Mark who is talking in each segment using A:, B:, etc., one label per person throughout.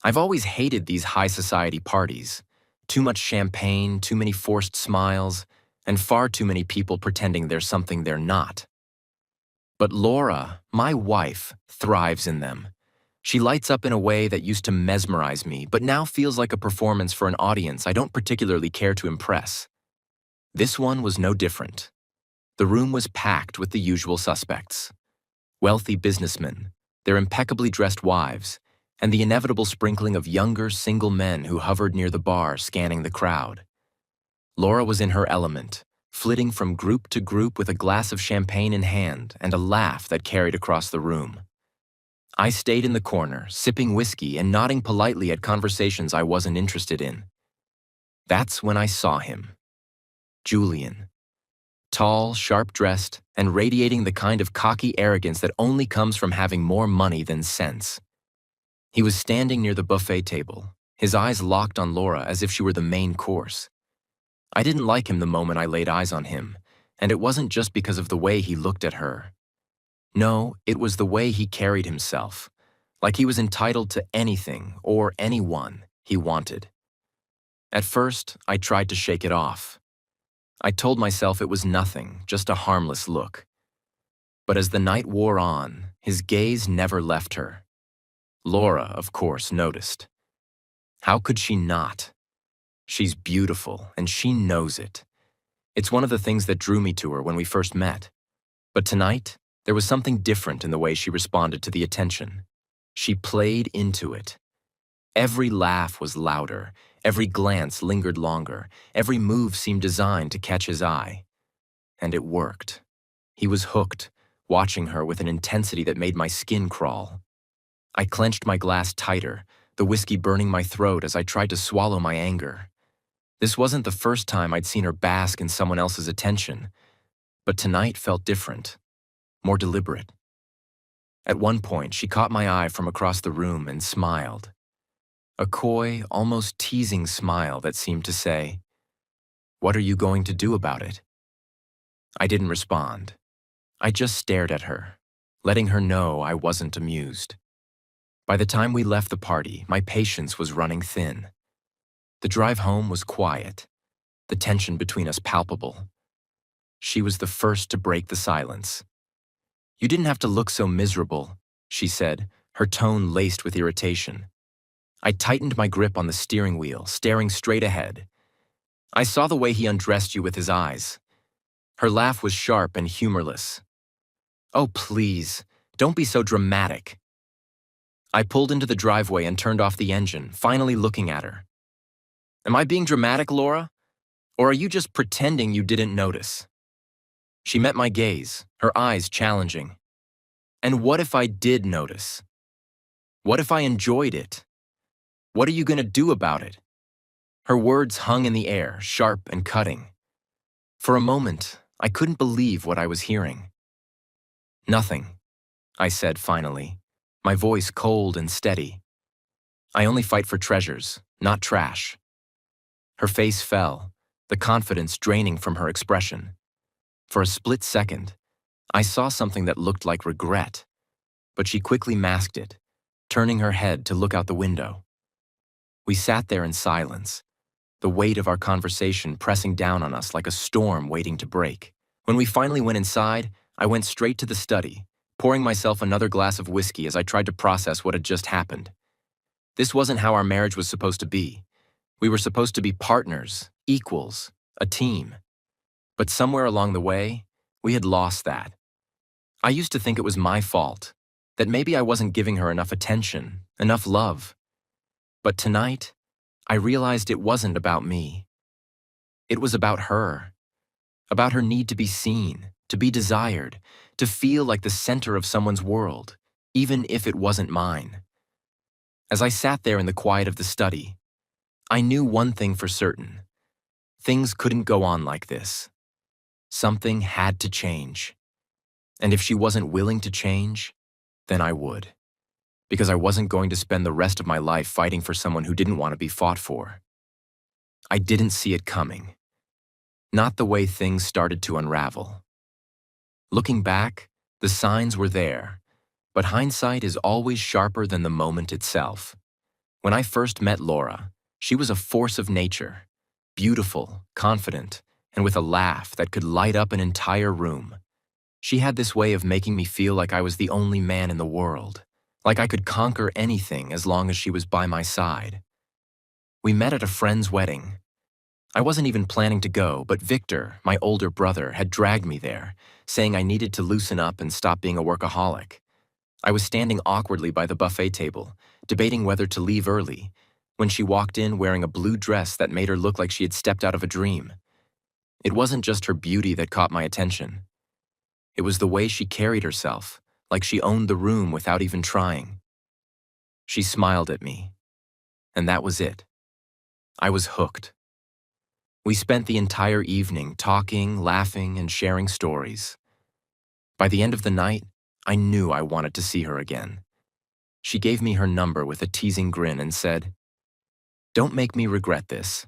A: I've always hated these high society parties. Too much champagne, too many forced smiles, and far too many people pretending they're something they're not. But Laura, my wife, thrives in them. She lights up in a way that used to mesmerize me, but now feels like a performance for an audience I don't particularly care to impress. This one was no different. The room was packed with the usual suspects. Wealthy businessmen, their impeccably dressed wives, and the inevitable sprinkling of younger, single men who hovered near the bar scanning the crowd. Laura was in her element, flitting from group to group with a glass of champagne in hand and a laugh that carried across the room. I stayed in the corner, sipping whiskey and nodding politely at conversations I wasn't interested in. That's when I saw him. Julian. Tall, sharp-dressed, and radiating the kind of cocky arrogance that only comes from having more money than sense. He was standing near the buffet table, his eyes locked on Laura as if she were the main course. I didn't like him the moment I laid eyes on him, and it wasn't just because of the way he looked at her. No, it was the way he carried himself, like he was entitled to anything or anyone he wanted. At first, I tried to shake it off. I told myself it was nothing, just a harmless look. But as the night wore on, his gaze never left her. Laura, of course, noticed. How could she not? She's beautiful, and she knows it. It's one of the things that drew me to her when we first met. But tonight, there was something different in the way she responded to the attention. She played into it. Every laugh was louder, every glance lingered longer, every move seemed designed to catch his eye. And it worked. He was hooked, watching her with an intensity that made my skin crawl. I clenched my glass tighter, the whiskey burning my throat as I tried to swallow my anger. This wasn't the first time I'd seen her bask in someone else's attention, but tonight felt different, more deliberate. At one point, she caught my eye from across the room and smiled. A coy, almost teasing smile that seemed to say, "What are you going to do about it?" I didn't respond. I just stared at her, letting her know I wasn't amused. By the time we left the party, my patience was running thin. The drive home was quiet, the tension between us palpable. She was the first to break the silence. "You didn't have to look so miserable," she said, her tone laced with irritation. I tightened my grip on the steering wheel, staring straight ahead. "I saw the way he undressed you with his eyes." Her laugh was sharp and humorless. "Oh, please, don't be so dramatic." I pulled into the driveway and turned off the engine, finally looking at her. "Am I being dramatic, Laura? Or are you just pretending you didn't notice?" She met my gaze, her eyes challenging. "And what if I did notice? What if I enjoyed it? What are you going to do about it?" Her words hung in the air, sharp and cutting. For a moment, I couldn't believe what I was hearing. "Nothing," I said finally, my voice cold and steady. "I only fight for treasures, not trash." Her face fell, the confidence draining from her expression. For a split second, I saw something that looked like regret, but she quickly masked it, turning her head to look out the window. We sat there in silence, the weight of our conversation pressing down on us like a storm waiting to break. When we finally went inside, I went straight to the study, pouring myself another glass of whiskey as I tried to process what had just happened. This wasn't how our marriage was supposed to be. We were supposed to be partners, equals, a team. But somewhere along the way, we had lost that. I used to think it was my fault, that maybe I wasn't giving her enough attention, enough love. But tonight, I realized it wasn't about me. It was about her need to be seen, to be desired, to feel like the center of someone's world, even if it wasn't mine. As I sat there in the quiet of the study, I knew one thing for certain. Things couldn't go on like this. Something had to change. And if she wasn't willing to change, then I would. Because I wasn't going to spend the rest of my life fighting for someone who didn't want to be fought for. I didn't see it coming. Not the way things started to unravel. Looking back, the signs were there, but hindsight is always sharper than the moment itself. When I first met Laura, she was a force of nature, beautiful, confident, and with a laugh that could light up an entire room. She had this way of making me feel like I was the only man in the world, like I could conquer anything as long as she was by my side. We met at a friend's wedding. I wasn't even planning to go, but Victor, my older brother, had dragged me there, saying I needed to loosen up and stop being a workaholic. I was standing awkwardly by the buffet table, debating whether to leave early, when she walked in wearing a blue dress that made her look like she had stepped out of a dream. It wasn't just her beauty that caught my attention. It was the way she carried herself, like she owned the room without even trying. She smiled at me, and that was it. I was hooked. We spent the entire evening talking, laughing, and sharing stories. By the end of the night, I knew I wanted to see her again. She gave me her number with a teasing grin and said, "Don't make me regret this."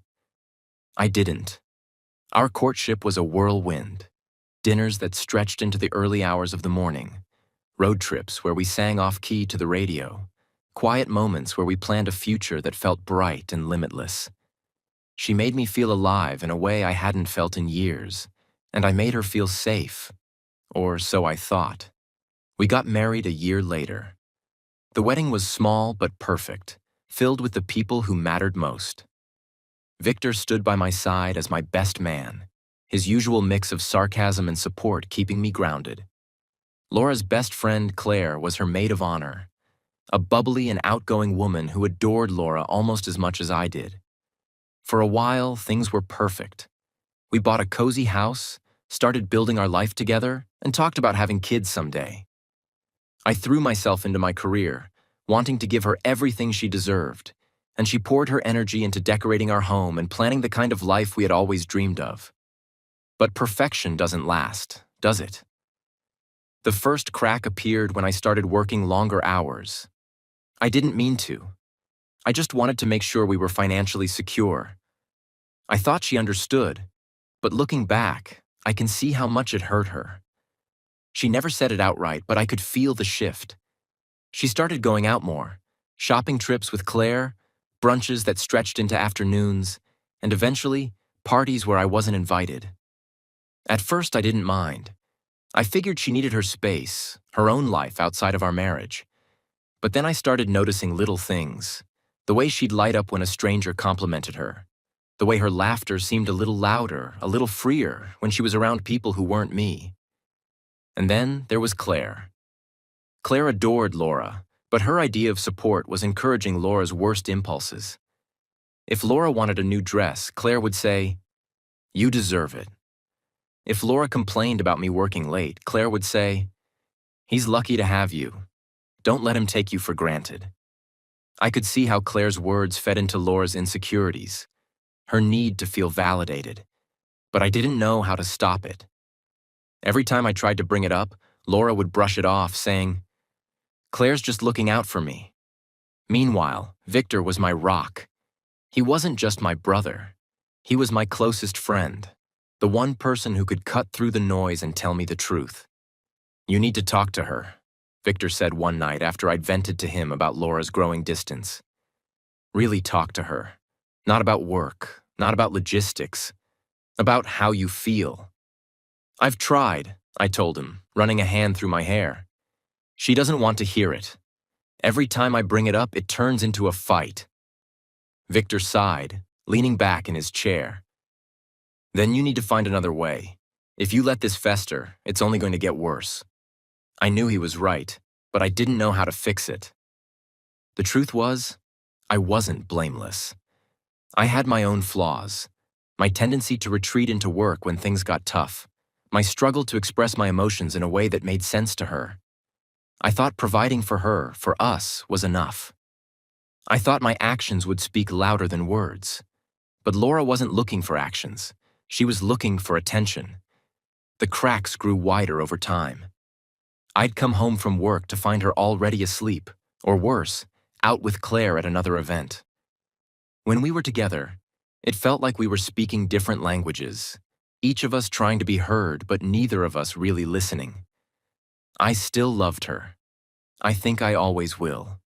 A: I didn't. Our courtship was a whirlwind. Dinners that stretched into the early hours of the morning, road trips where we sang off-key to the radio, quiet moments where we planned a future that felt bright and limitless. She made me feel alive in a way I hadn't felt in years, and I made her feel safe, or so I thought. We got married a year later. The wedding was small but perfect, filled with the people who mattered most. Victor stood by my side as my best man, his usual mix of sarcasm and support keeping me grounded. Laura's best friend, Claire, was her maid of honor, a bubbly and outgoing woman who adored Laura almost as much as I did. For a while, things were perfect. We bought a cozy house, started building our life together, and talked about having kids someday. I threw myself into my career, wanting to give her everything she deserved, and she poured her energy into decorating our home and planning the kind of life we had always dreamed of. But perfection doesn't last, does it? The first crack appeared when I started working longer hours. I didn't mean to. I just wanted to make sure we were financially secure. I thought she understood, but looking back, I can see how much it hurt her. She never said it outright, but I could feel the shift. She started going out more, shopping trips with Claire, brunches that stretched into afternoons, and eventually, parties where I wasn't invited. At first, I didn't mind. I figured she needed her space, her own life outside of our marriage. But then I started noticing little things. The way she'd light up when a stranger complimented her. The way her laughter seemed a little louder, a little freer when she was around people who weren't me. And then there was Claire. Claire adored Laura, but her idea of support was encouraging Laura's worst impulses. If Laura wanted a new dress, Claire would say, "You deserve it." If Laura complained about me working late, Claire would say, "He's lucky to have you. Don't let him take you for granted." I could see how Claire's words fed into Laura's insecurities, her need to feel validated, but I didn't know how to stop it. Every time I tried to bring it up, Laura would brush it off, saying, "Claire's just looking out for me." Meanwhile, Victor was my rock. He wasn't just my brother. He was my closest friend, the one person who could cut through the noise and tell me the truth. "You need to talk to her," Victor said one night after I'd vented to him about Laura's growing distance. "Really talk to her. Not about work, not about logistics, about how you feel." "I've tried," I told him, running a hand through my hair. "She doesn't want to hear it. Every time I bring it up, it turns into a fight." Victor sighed, leaning back in his chair. "Then you need to find another way. If you let this fester, it's only going to get worse." I knew he was right, but I didn't know how to fix it. The truth was, I wasn't blameless. I had my own flaws, my tendency to retreat into work when things got tough, my struggle to express my emotions in a way that made sense to her. I thought providing for her, for us, was enough. I thought my actions would speak louder than words. But Laura wasn't looking for actions. She was looking for attention. The cracks grew wider over time. I'd come home from work to find her already asleep, or worse, out with Claire at another event. When we were together, it felt like we were speaking different languages, each of us trying to be heard, but neither of us really listening. I still loved her. I think I always will.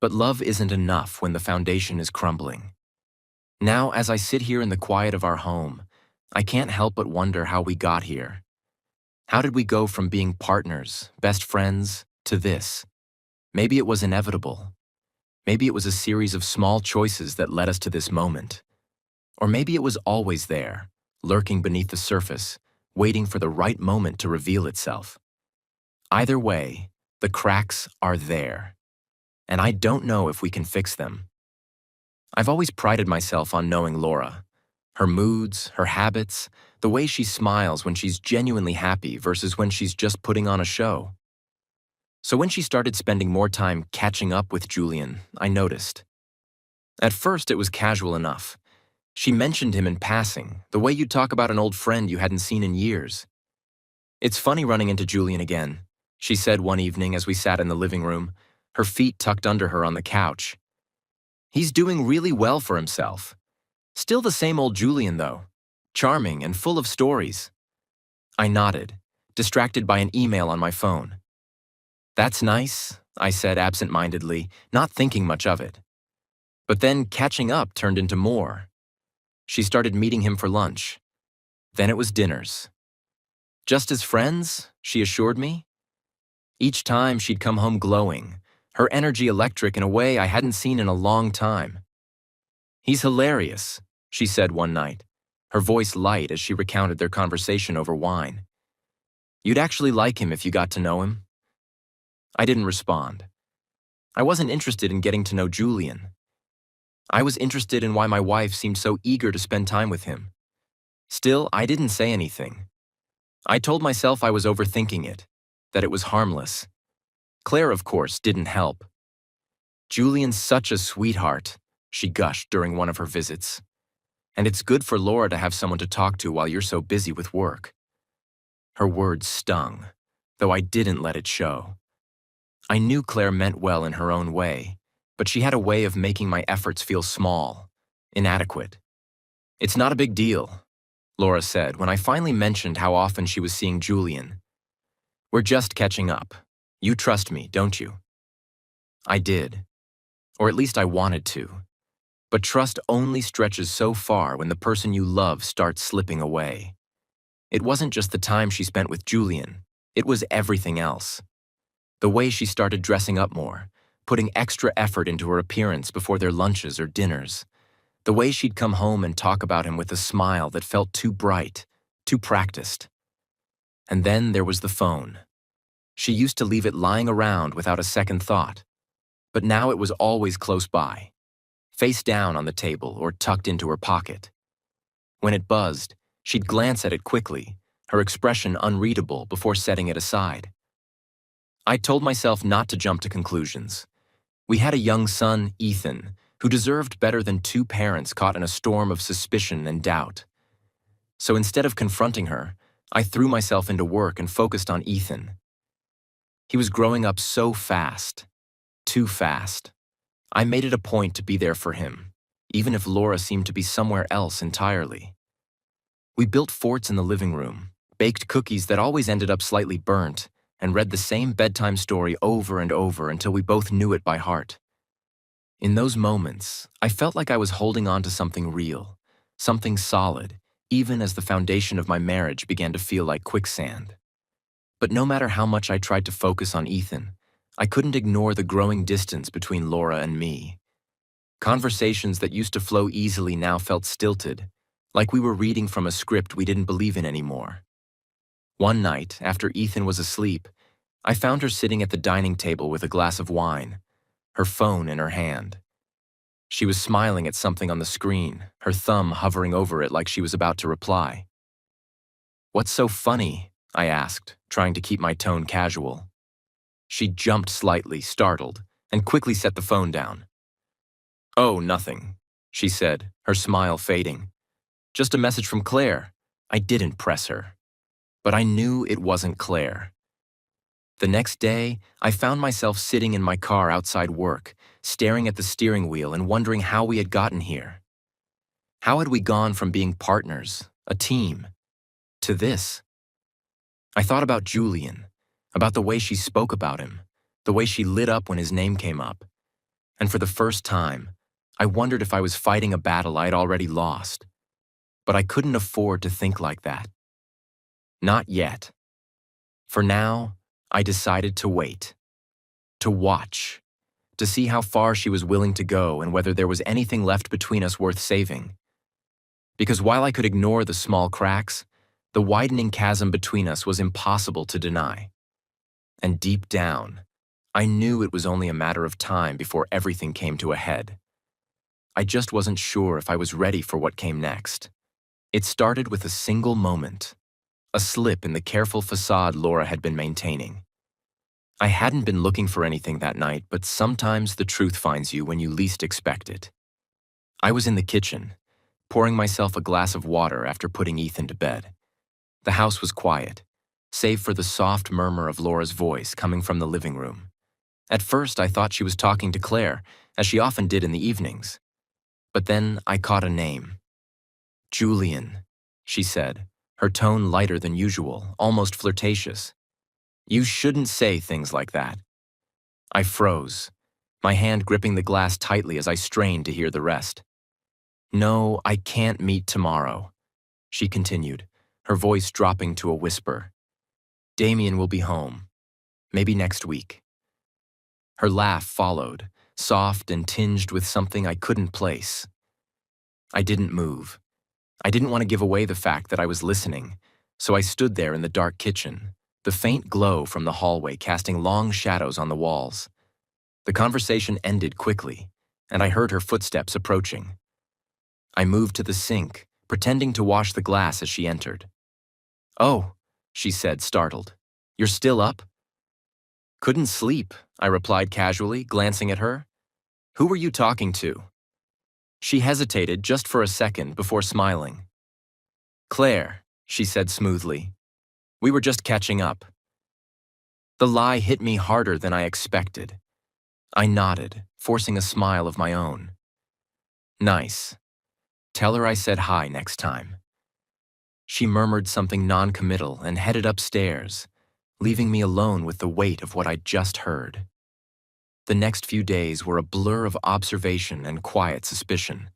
A: But love isn't enough when the foundation is crumbling. Now, as I sit here in the quiet of our home, I can't help but wonder how we got here. How did we go from being partners, best friends, to this? Maybe it was inevitable. Maybe it was a series of small choices that led us to this moment. Or maybe it was always there, lurking beneath the surface, waiting for the right moment to reveal itself. Either way, the cracks are there, and I don't know if we can fix them. I've always prided myself on knowing Laura. Her moods, her habits, the way she smiles when she's genuinely happy versus when she's just putting on a show. So when she started spending more time catching up with Julian, I noticed. At first, it was casual enough. She mentioned him in passing, the way you'd talk about an old friend you hadn't seen in years. "It's funny running into Julian again," she said one evening as we sat in the living room, her feet tucked under her on the couch. "He's doing really well for himself. Still the same old Julian, though. Charming and full of stories." I nodded, distracted by an email on my phone. "That's nice," I said absent-mindedly, not thinking much of it. But then catching up turned into more. She started meeting him for lunch. Then it was dinners. "Just as friends," she assured me. Each time she'd come home glowing, her energy electric in a way I hadn't seen in a long time. "He's hilarious," she said one night, her voice light as she recounted their conversation over wine. "You'd actually like him if you got to know him." I didn't respond. I wasn't interested in getting to know Julian. I was interested in why my wife seemed so eager to spend time with him. Still, I didn't say anything. I told myself I was overthinking it, that it was harmless. Claire, of course, didn't help. "Julian's such a sweetheart," she gushed during one of her visits. "And it's good for Laura to have someone to talk to while you're so busy with work." Her words stung, though I didn't let it show. I knew Claire meant well in her own way, but she had a way of making my efforts feel small, inadequate. "It's not a big deal," Laura said when I finally mentioned how often she was seeing Julian. "We're just catching up. You trust me, don't you?" I did. Or at least I wanted to. But trust only stretches so far when the person you love starts slipping away. It wasn't just the time she spent with Julian. It was everything else. The way she started dressing up more, putting extra effort into her appearance before their lunches or dinners. The way she'd come home and talk about him with a smile that felt too bright, too practiced. And then there was the phone. She used to leave it lying around without a second thought. But now it was always close by, face down on the table or tucked into her pocket. When it buzzed, she'd glance at it quickly, her expression unreadable before setting it aside. I told myself not to jump to conclusions. We had a young son, Ethan, who deserved better than two parents caught in a storm of suspicion and doubt. So instead of confronting her, I threw myself into work and focused on Ethan. He was growing up so fast, too fast. I made it a point to be there for him, even if Laura seemed to be somewhere else entirely. We built forts in the living room, baked cookies that always ended up slightly burnt, and read the same bedtime story over and over until we both knew it by heart. In those moments, I felt like I was holding on to something real, something solid, even as the foundation of my marriage began to feel like quicksand. But no matter how much I tried to focus on Ethan, I couldn't ignore the growing distance between Laura and me. Conversations that used to flow easily now felt stilted, like we were reading from a script we didn't believe in anymore. One night, after Ethan was asleep, I found her sitting at the dining table with a glass of wine, her phone in her hand. She was smiling at something on the screen, her thumb hovering over it like she was about to reply. "What's so funny?" I asked, trying to keep my tone casual. She jumped slightly, startled, and quickly set the phone down. "Oh, nothing," she said, her smile fading. "Just a message from Claire." I didn't press her. But I knew it wasn't Claire. The next day, I found myself sitting in my car outside work, staring at the steering wheel and wondering how we had gotten here. How had we gone from being partners, a team, to this? I thought about Julian, about the way she spoke about him, the way she lit up when his name came up. And for the first time, I wondered if I was fighting a battle I had already lost. But I couldn't afford to think like that. Not yet. For now, I decided to wait, to watch, to see how far she was willing to go and whether there was anything left between us worth saving. Because while I could ignore the small cracks, the widening chasm between us was impossible to deny. And deep down, I knew it was only a matter of time before everything came to a head. I just wasn't sure if I was ready for what came next. It started with a single moment, a slip in the careful facade Laura had been maintaining. I hadn't been looking for anything that night, but sometimes the truth finds you when you least expect it. I was in the kitchen, pouring myself a glass of water after putting Ethan to bed. The house was quiet, save for the soft murmur of Laura's voice coming from the living room. At first, I thought she was talking to Claire, as she often did in the evenings. But then I caught a name. "Julian," she said, her tone lighter than usual, almost flirtatious. "You shouldn't say things like that." I froze, my hand gripping the glass tightly as I strained to hear the rest. "No, I can't meet tomorrow," she continued, her voice dropping to a whisper. "Damien will be home. Maybe next week." Her laugh followed, soft and tinged with something I couldn't place. I didn't move. I didn't want to give away the fact that I was listening, so I stood there in the dark kitchen, the faint glow from the hallway casting long shadows on the walls. The conversation ended quickly, and I heard her footsteps approaching. I moved to the sink, pretending to wash the glass as she entered. "Oh," she said, startled. "You're still up?" "Couldn't sleep," I replied casually, glancing at her. "Who were you talking to?" She hesitated just for a second before smiling. "Claire," she said smoothly. "We were just catching up." The lie hit me harder than I expected. I nodded, forcing a smile of my own. "Nice. Tell her I said hi next time." She murmured something non-committal and headed upstairs, leaving me alone with the weight of what I'd just heard. The next few days were a blur of observation and quiet suspicion.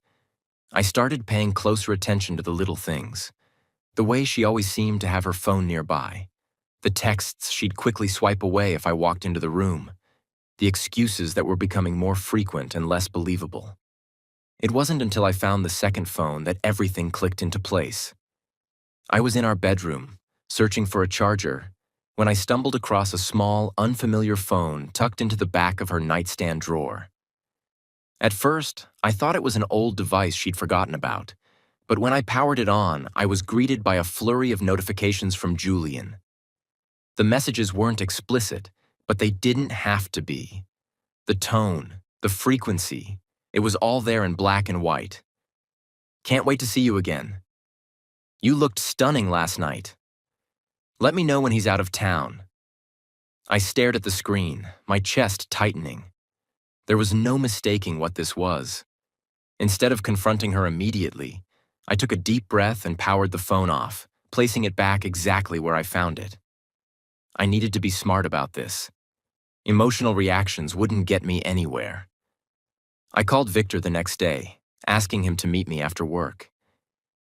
A: I started paying closer attention to the little things. The way she always seemed to have her phone nearby. The texts she'd quickly swipe away if I walked into the room. The excuses that were becoming more frequent and less believable. It wasn't until I found the second phone that everything clicked into place. I was in our bedroom, searching for a charger, when I stumbled across a small, unfamiliar phone tucked into the back of her nightstand drawer. At first, I thought it was an old device she'd forgotten about, but when I powered it on, I was greeted by a flurry of notifications from Julian. The messages weren't explicit, but they didn't have to be. The tone, the frequency, it was all there in black and white. "Can't wait to see you again. You looked stunning last night. Let me know when he's out of town." I stared at the screen, my chest tightening. There was no mistaking what this was. Instead of confronting her immediately, I took a deep breath and powered the phone off, placing it back exactly where I found it. I needed to be smart about this. Emotional reactions wouldn't get me anywhere. I called Victor the next day, asking him to meet me after work.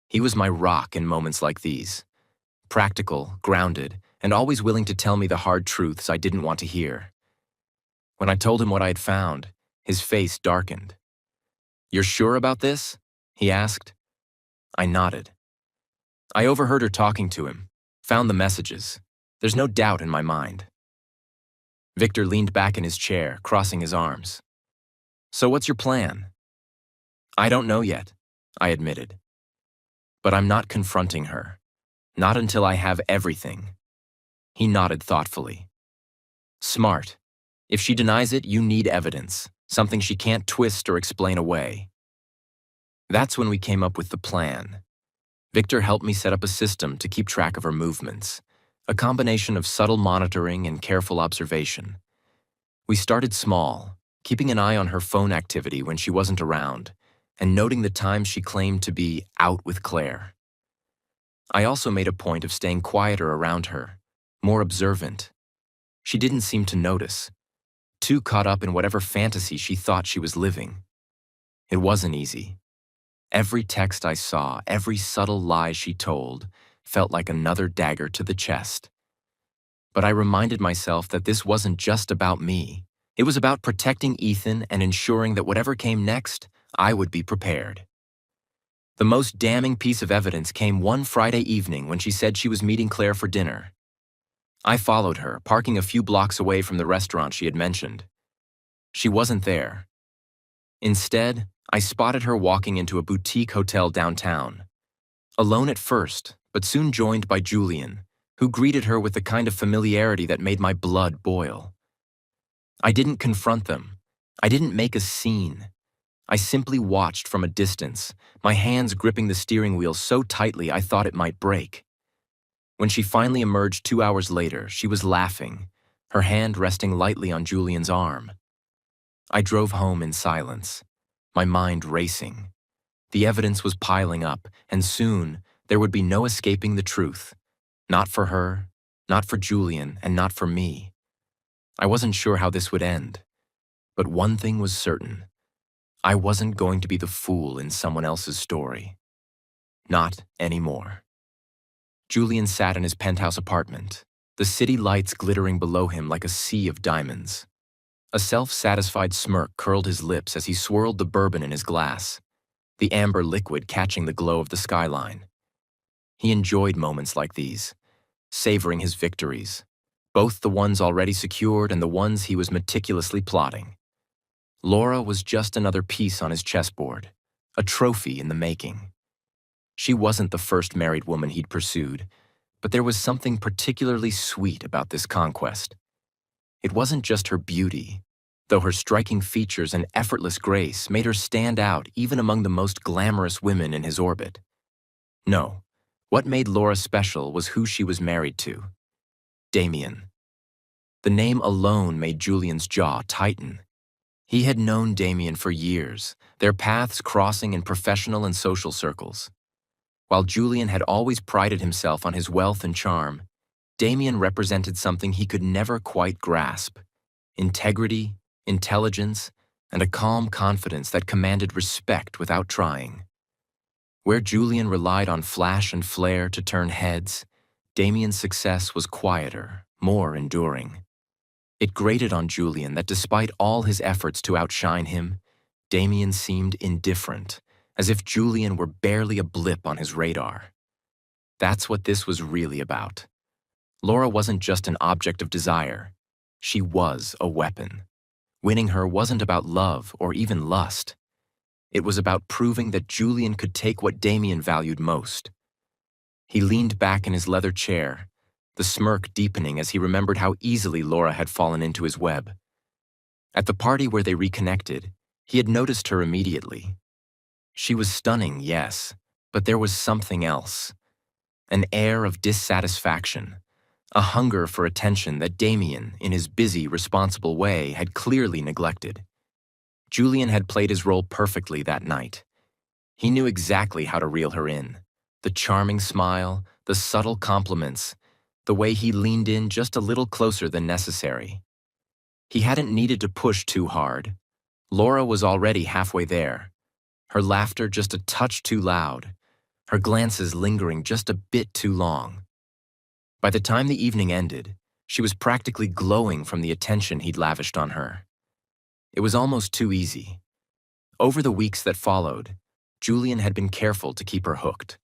A: He was my rock in moments like these. Practical, grounded, and always willing to tell me the hard truths I didn't want to hear. When I told him what I had found, his face darkened. "You're sure about this?" he asked. I nodded. I overheard her talking to him, found the messages. There's no doubt in my mind. Victor leaned back in his chair, crossing his arms. "So what's your plan?" "I don't know yet," I admitted. "But I'm not confronting her. Not until I have everything." He nodded thoughtfully. "Smart. If she denies it, you need evidence, something she can't twist or explain away." That's when we came up with the plan. Victor helped me set up a system to keep track of her movements, a combination of subtle monitoring and careful observation. We started small, keeping an eye on her phone activity when she wasn't around, and noting the times she claimed to be out with Claire. I also made a point of staying quieter around her, more observant. She didn't seem to notice. too caught up in whatever fantasy she thought she was living. It wasn't easy. Every text I saw, every subtle lie she told, felt like another dagger to the chest. But I reminded myself that this wasn't just about me. It was about protecting Ethan and ensuring that whatever came next, I would be prepared. The most damning piece of evidence came one Friday evening when she said she was meeting Claire for dinner. I followed her, parking a few blocks away from the restaurant she had mentioned. She wasn't there. Instead, I spotted her walking into a boutique hotel downtown. Alone at first, but soon joined by Julian, who greeted her with the kind of familiarity that made my blood boil. I didn't confront them. I didn't make a scene. I simply watched from a distance, my hands gripping the steering wheel so tightly I thought it might break. When she finally emerged 2 hours later, she was laughing, her hand resting lightly on Julian's arm. I drove home in silence, my mind racing. The evidence was piling up, and soon there would be no escaping the truth. Not for her, not for Julian, and not for me. I wasn't sure how this would end, but one thing was certain. I wasn't going to be the fool in someone else's story. Not anymore. Julian sat in his penthouse apartment, the city lights glittering below him like a sea of diamonds. A self-satisfied smirk curled his lips as he swirled the bourbon in his glass, the amber liquid catching the glow of the skyline. He enjoyed moments like these, savoring his victories, both the ones already secured and the ones he was meticulously plotting. Laura was just another piece on his chessboard, a trophy in the making. She wasn't the first married woman he'd pursued, but there was something particularly sweet about this conquest. It wasn't just her beauty, though her striking features and effortless grace made her stand out even among the most glamorous women in his orbit. No, what made Laura special was who she was married to. Damien. The name alone made Julian's jaw tighten. He had known Damien for years, their paths crossing in professional and social circles. While Julian had always prided himself on his wealth and charm, Damien represented something he could never quite grasp: integrity, intelligence, and a calm confidence that commanded respect without trying. Where Julian relied on flash and flair to turn heads, Damien's success was quieter, more enduring. It grated on Julian that despite all his efforts to outshine him, Damien seemed indifferent, as if Julian were barely a blip on his radar. That's what this was really about. Laura wasn't just an object of desire. She was a weapon. Winning her wasn't about love or even lust. It was about proving that Julian could take what Damien valued most. He leaned back in his leather chair, the smirk deepening as he remembered how easily Laura had fallen into his web. At the party where they reconnected, he had noticed her immediately. She was stunning, yes, but there was something else. An air of dissatisfaction, a hunger for attention that Damien, in his busy, responsible way, had clearly neglected. Julian had played his role perfectly that night. He knew exactly how to reel her in. The charming smile, the subtle compliments, the way he leaned in just a little closer than necessary. He hadn't needed to push too hard. Laura was already halfway there, her laughter just a touch too loud, her glances lingering just a bit too long. By the time the evening ended, she was practically glowing from the attention he'd lavished on her. It was almost too easy. Over the weeks that followed, Julian had been careful to keep her hooked.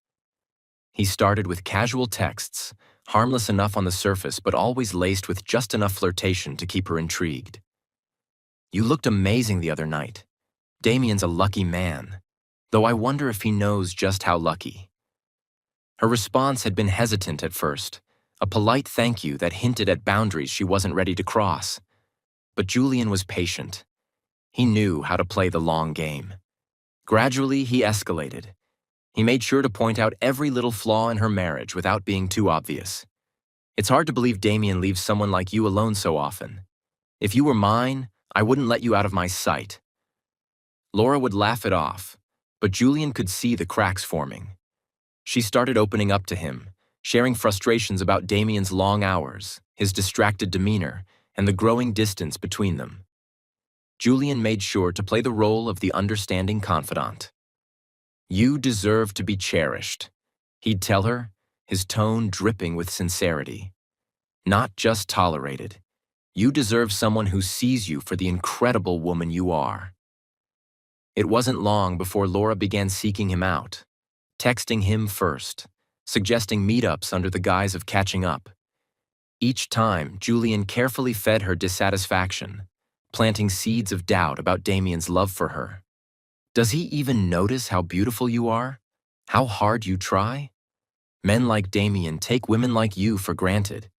A: He started with casual texts, harmless enough on the surface but always laced with just enough flirtation to keep her intrigued. "You looked amazing the other night. Damien's a lucky man, though I wonder if he knows just how lucky." Her response had been hesitant at first, a polite thank you that hinted at boundaries she wasn't ready to cross. But Julian was patient. He knew how to play the long game. Gradually, he escalated. He made sure to point out every little flaw in her marriage without being too obvious. "It's hard to believe Damien leaves someone like you alone so often. If you were mine, I wouldn't let you out of my sight." Laura would laugh it off, but Julian could see the cracks forming. She started opening up to him, sharing frustrations about Damien's long hours, his distracted demeanor, and the growing distance between them. Julian made sure to play the role of the understanding confidant. "You deserve to be cherished," he'd tell her, his tone dripping with sincerity. "Not just tolerated. You deserve someone who sees you for the incredible woman you are." It wasn't long before Laura began seeking him out, texting him first, suggesting meetups under the guise of catching up. Each time, Julian carefully fed her dissatisfaction, planting seeds of doubt about Damien's love for her. "Does he even notice how beautiful you are? How hard you try? Men like Damien take women like you for granted.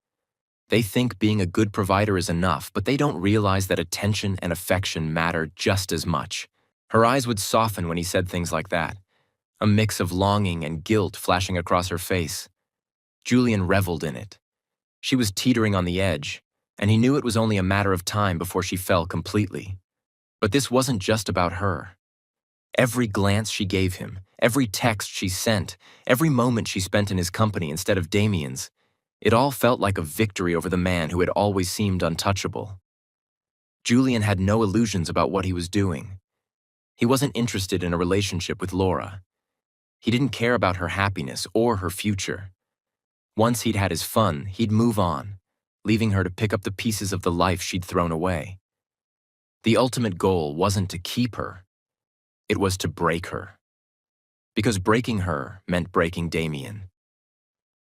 A: They think being a good provider is enough, but they don't realize that attention and affection matter just as much." Her eyes would soften when he said things like that, a mix of longing and guilt flashing across her face. Julian reveled in it. She was teetering on the edge, and he knew it was only a matter of time before she fell completely. But this wasn't just about her. Every glance she gave him, every text she sent, every moment she spent in his company instead of Damien's, it all felt like a victory over the man who had always seemed untouchable. Julian had no illusions about what he was doing. He wasn't interested in a relationship with Laura. He didn't care about her happiness or her future. Once he'd had his fun, he'd move on, leaving her to pick up the pieces of the life she'd thrown away. The ultimate goal wasn't to keep her. It was to break her. Because breaking her meant breaking Damien.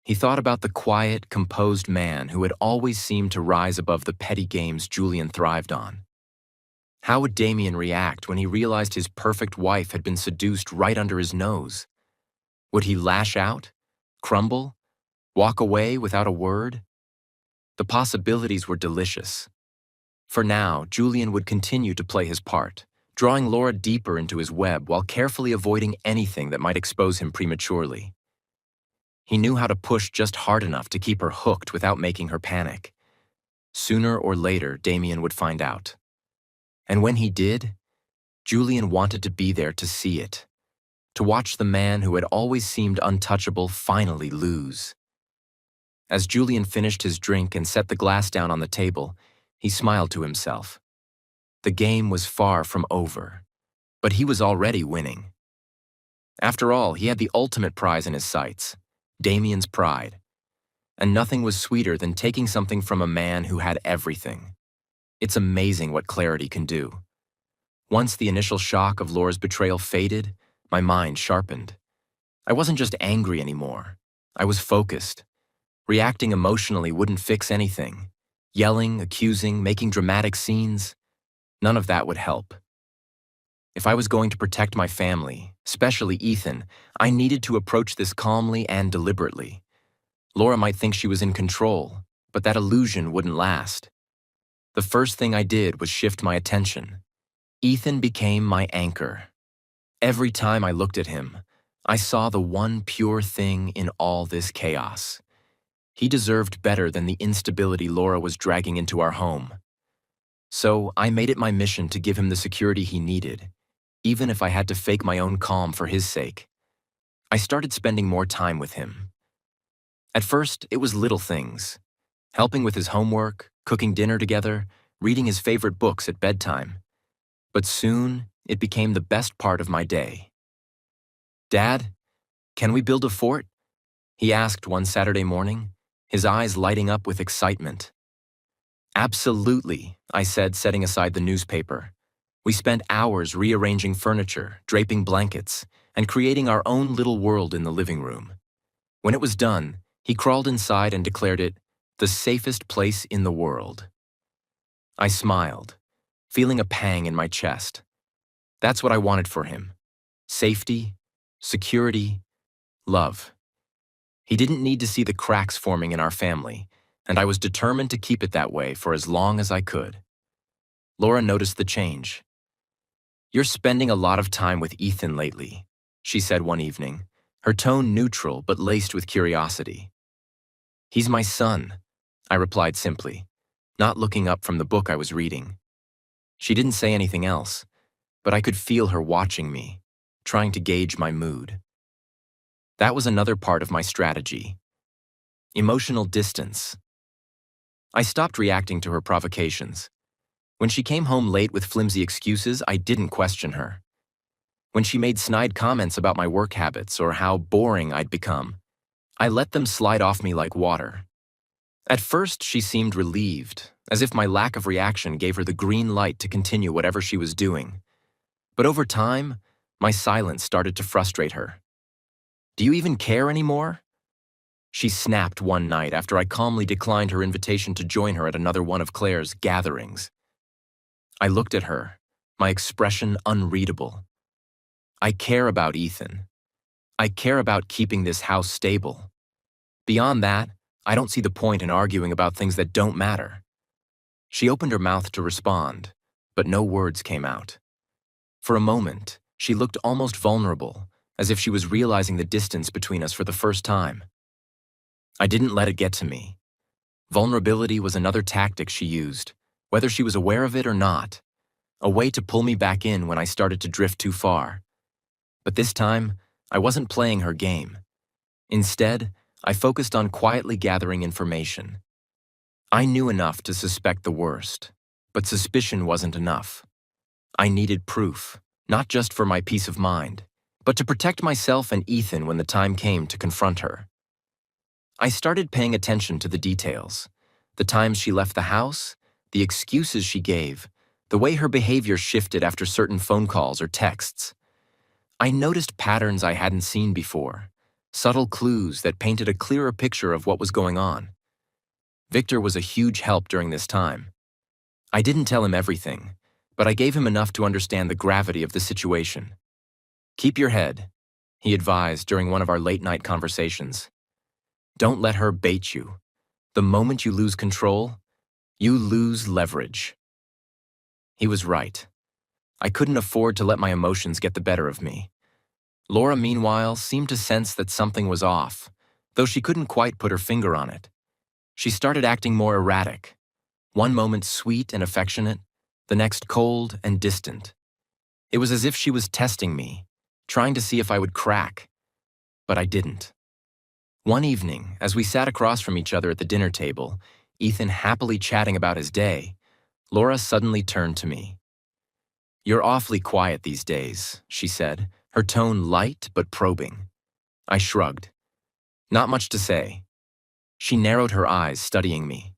A: He thought about the quiet, composed man who had always seemed to rise above the petty games Julian thrived on. How would Damien react when he realized his perfect wife had been seduced right under his nose? Would he lash out, crumble, walk away without a word? The possibilities were delicious. For now, Julian would continue to play his part, drawing Laura deeper into his web while carefully avoiding anything that might expose him prematurely. He knew how to push just hard enough to keep her hooked without making her panic. Sooner or later, Damien would find out. And when he did, Julian wanted to be there to see it, to watch the man who had always seemed untouchable finally lose. As Julian finished his drink and set the glass down on the table, he smiled to himself. The game was far from over, but he was already winning. After all, he had the ultimate prize in his sights, Damien's pride. And nothing was sweeter than taking something from a man who had everything. It's amazing what clarity can do. Once the initial shock of Laura's betrayal faded, my mind sharpened. I wasn't just angry anymore. I was focused. Reacting emotionally wouldn't fix anything. Yelling, accusing, making dramatic scenes, none of that would help. If I was going to protect my family, especially Ethan, I needed to approach this calmly and deliberately. Laura might think she was in control, but that illusion wouldn't last. The first thing I did was shift my attention. Ethan became my anchor. Every time I looked at him, I saw the one pure thing in all this chaos. He deserved better than the instability Laura was dragging into our home. So I made it my mission to give him the security he needed, even if I had to fake my own calm for his sake. I started spending more time with him. At first, it was little things. Helping with his homework, cooking dinner together, reading his favorite books at bedtime. But soon, it became the best part of my day. "Dad, can we build a fort?" he asked one Saturday morning, his eyes lighting up with excitement. "Absolutely," I said, setting aside the newspaper. We spent hours rearranging furniture, draping blankets, and creating our own little world in the living room. When it was done, he crawled inside and declared it the safest place in the world. I smiled, feeling a pang in my chest. That's what I wanted for him. Safety, security, love. He didn't need to see the cracks forming in our family, and I was determined to keep it that way for as long as I could. Laura noticed the change. "You're spending a lot of time with Ethan lately," she said one evening, her tone neutral but laced with curiosity. "He's my son," I replied simply, not looking up from the book I was reading. She didn't say anything else, but I could feel her watching me, trying to gauge my mood. That was another part of my strategy. Emotional distance. I stopped reacting to her provocations. When she came home late with flimsy excuses, I didn't question her. When she made snide comments about my work habits or how boring I'd become, I let them slide off me like water. At first, she seemed relieved, as if my lack of reaction gave her the green light to continue whatever she was doing. But over time, my silence started to frustrate her. "Do you even care anymore?" She snapped one night after I calmly declined her invitation to join her at another one of Claire's gatherings. I looked at her, my expression unreadable. "I care about Ethan. I care about keeping this house stable. Beyond that, I don't see the point in arguing about things that don't matter." She opened her mouth to respond, but no words came out. For a moment, she looked almost vulnerable, as if she was realizing the distance between us for the first time. I didn't let it get to me. Vulnerability was another tactic she used, whether she was aware of it or not, a way to pull me back in when I started to drift too far. But this time, I wasn't playing her game. Instead, I focused on quietly gathering information. I knew enough to suspect the worst, but suspicion wasn't enough. I needed proof, not just for my peace of mind, but to protect myself and Ethan when the time came to confront her. I started paying attention to the details, the times she left the house, the excuses she gave, the way her behavior shifted after certain phone calls or texts. I noticed patterns I hadn't seen before, subtle clues that painted a clearer picture of what was going on. Victor was a huge help during this time. I didn't tell him everything, but I gave him enough to understand the gravity of the situation. "Keep your head," he advised during one of our late-night conversations. "Don't let her bait you. The moment you lose control, you lose leverage." He was right. I couldn't afford to let my emotions get the better of me. Laura, meanwhile, seemed to sense that something was off, though she couldn't quite put her finger on it. She started acting more erratic. One moment sweet and affectionate, the next cold and distant. It was as if she was testing me, trying to see if I would crack. But I didn't. One evening, as we sat across from each other at the dinner table, Ethan happily chatting about his day, Laura suddenly turned to me. "You're awfully quiet these days," she said, her tone light but probing. I shrugged. "Not much to say." She narrowed her eyes, studying me.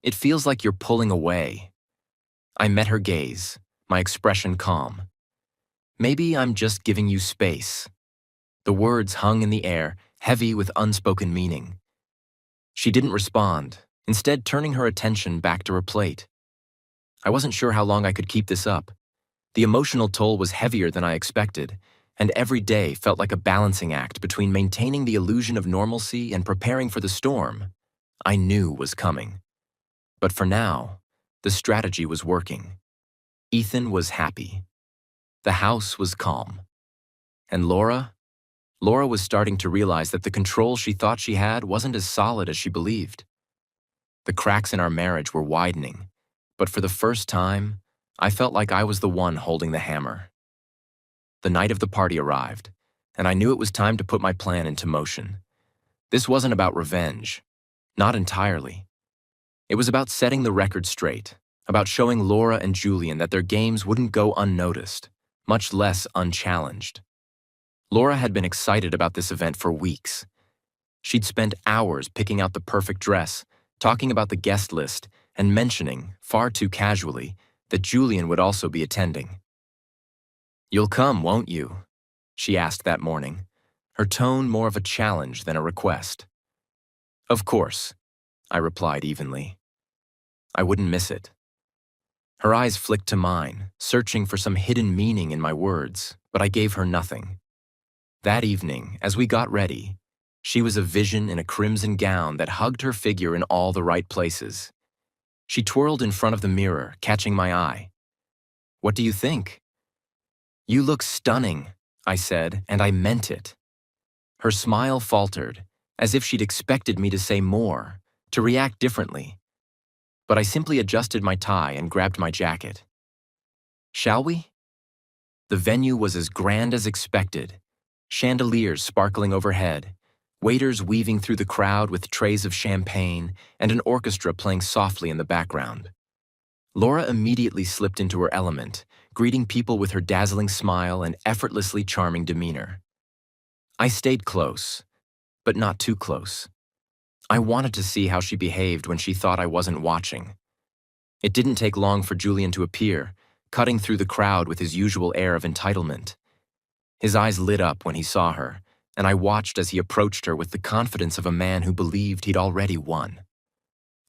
A: "It feels like you're pulling away." I met her gaze, my expression calm. "Maybe I'm just giving you space." The words hung in the air, heavy with unspoken meaning. She didn't respond, instead turning her attention back to her plate. I wasn't sure how long I could keep this up. The emotional toll was heavier than I expected, and every day felt like a balancing act between maintaining the illusion of normalcy and preparing for the storm I knew was coming. But for now, the strategy was working. Ethan was happy. The house was calm. And Laura was starting to realize that the control she thought she had wasn't as solid as she believed. The cracks in our marriage were widening, but for the first time, I felt like I was the one holding the hammer. The night of the party arrived, and I knew it was time to put my plan into motion. This wasn't about revenge. Not entirely. It was about setting the record straight, about showing Laura and Julian that their games wouldn't go unnoticed, much less unchallenged. Laura had been excited about this event for weeks. She'd spent hours picking out the perfect dress, talking about the guest list, and mentioning, far too casually, that Julian would also be attending. "You'll come, won't you?" she asked that morning, her tone more of a challenge than a request. "Of course," I replied evenly. I wouldn't miss it. Her eyes flicked to mine, searching for some hidden meaning in my words, but I gave her nothing. That evening, as we got ready, she was a vision in a crimson gown that hugged her figure in all the right places. She twirled in front of the mirror, catching my eye. "What do you think?" "You look stunning," I said, and I meant it. Her smile faltered, as if she'd expected me to say more, to react differently. But I simply adjusted my tie and grabbed my jacket. "Shall we?" The venue was as grand as expected, chandeliers sparkling overhead, waiters weaving through the crowd with trays of champagne, and an orchestra playing softly in the background. Laura immediately slipped into her element, greeting people with her dazzling smile and effortlessly charming demeanor. I stayed close, but not too close. I wanted to see how she behaved when she thought I wasn't watching. It didn't take long for Julian to appear, cutting through the crowd with his usual air of entitlement. His eyes lit up when he saw her, and I watched as he approached her with the confidence of a man who believed he'd already won.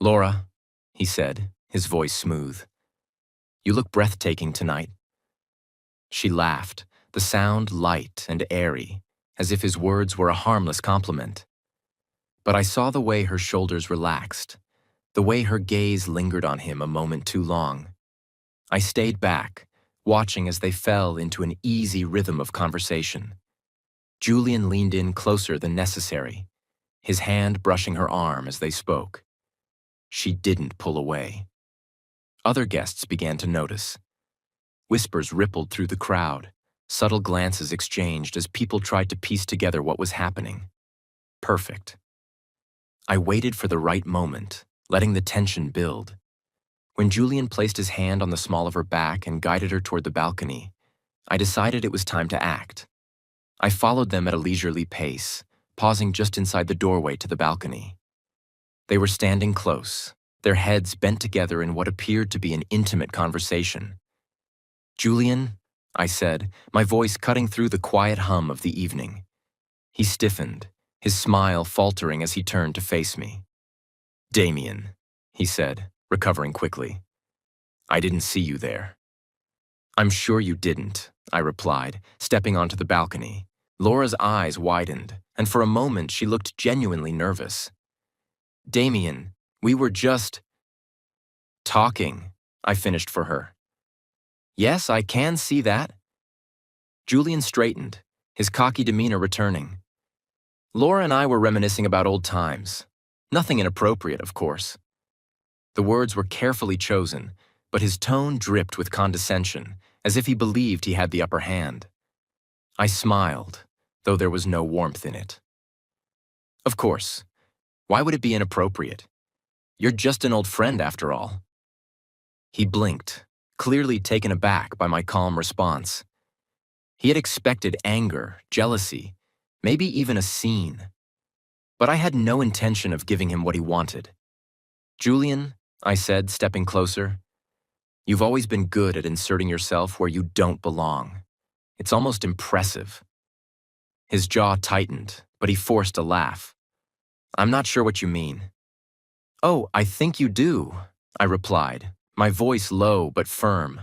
A: "Laura," he said, his voice smooth, "you look breathtaking tonight." She laughed, the sound light and airy, as if his words were a harmless compliment. But I saw the way her shoulders relaxed, the way her gaze lingered on him a moment too long. I stayed back, watching as they fell into an easy rhythm of conversation. Julian leaned in closer than necessary, his hand brushing her arm as they spoke. She didn't pull away. Other guests began to notice. Whispers rippled through the crowd, subtle glances exchanged as people tried to piece together what was happening. Perfect. I waited for the right moment, letting the tension build. When Julian placed his hand on the small of her back and guided her toward the balcony, I decided it was time to act. I followed them at a leisurely pace, pausing just inside the doorway to the balcony. They were standing close, their heads bent together in what appeared to be an intimate conversation. "Julian," I said, my voice cutting through the quiet hum of the evening. He stiffened, his smile faltering as he turned to face me. "Damien," he said, recovering quickly. "I didn't see you there." "I'm sure you didn't," I replied, stepping onto the balcony. Laura's eyes widened, and for a moment she looked genuinely nervous. "Damien, we were just talking," I finished for her. "Yes, I can see that." Julian straightened, his cocky demeanor returning. "Laura and I were reminiscing about old times. Nothing inappropriate, of course." The words were carefully chosen, but his tone dripped with condescension, as if he believed he had the upper hand. I smiled, though there was no warmth in it. "Of course. Why would it be inappropriate? You're just an old friend, after all." He blinked, clearly taken aback by my calm response. He had expected anger, jealousy, maybe even a scene. But I had no intention of giving him what he wanted. "Julian," I said, stepping closer, "you've always been good at inserting yourself where you don't belong. It's almost impressive." His jaw tightened, but he forced a laugh. "I'm not sure what you mean." "Oh, I think you do," I replied, my voice low but firm.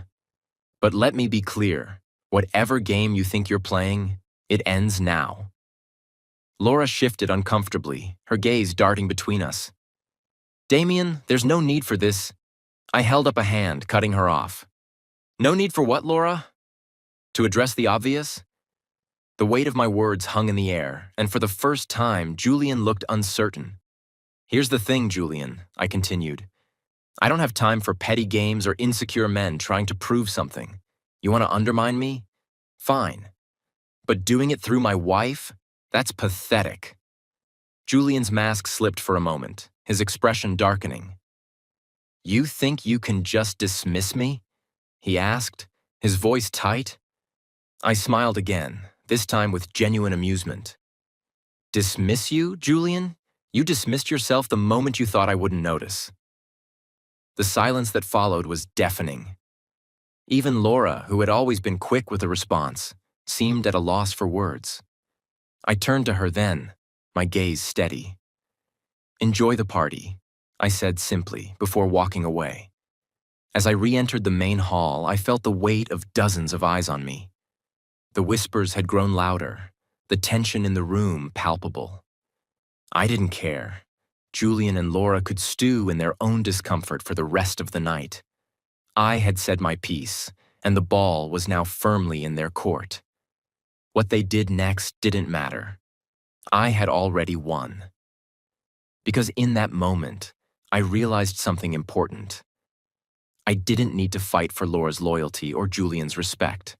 A: "But let me be clear, whatever game you think you're playing, it ends now." Laura shifted uncomfortably, her gaze darting between us. "Damien, there's no need for this." I held up a hand, cutting her off. "No need for what, Laura?" "To address the obvious?" The weight of my words hung in the air, and for the first time, Julian looked uncertain. "Here's the thing, Julian," I continued. "I don't have time for petty games or insecure men trying to prove something. You want to undermine me? Fine. But doing it through my wife? That's pathetic." Julian's mask slipped for a moment, his expression darkening. "You think you can just dismiss me?" he asked, his voice tight. I smiled again, this time with genuine amusement. "Dismiss you, Julian? You dismissed yourself the moment you thought I wouldn't notice." The silence that followed was deafening. Even Laura, who had always been quick with a response, seemed at a loss for words. I turned to her then, my gaze steady. "Enjoy the party," I said simply before walking away. As I re-entered the main hall, I felt the weight of dozens of eyes on me. The whispers had grown louder, the tension in the room palpable. I didn't care. Julian and Laura could stew in their own discomfort for the rest of the night. I had said my piece, and the ball was now firmly in their court. What they did next didn't matter. I had already won. Because in that moment, I realized something important. I didn't need to fight for Laura's loyalty or Julian's respect.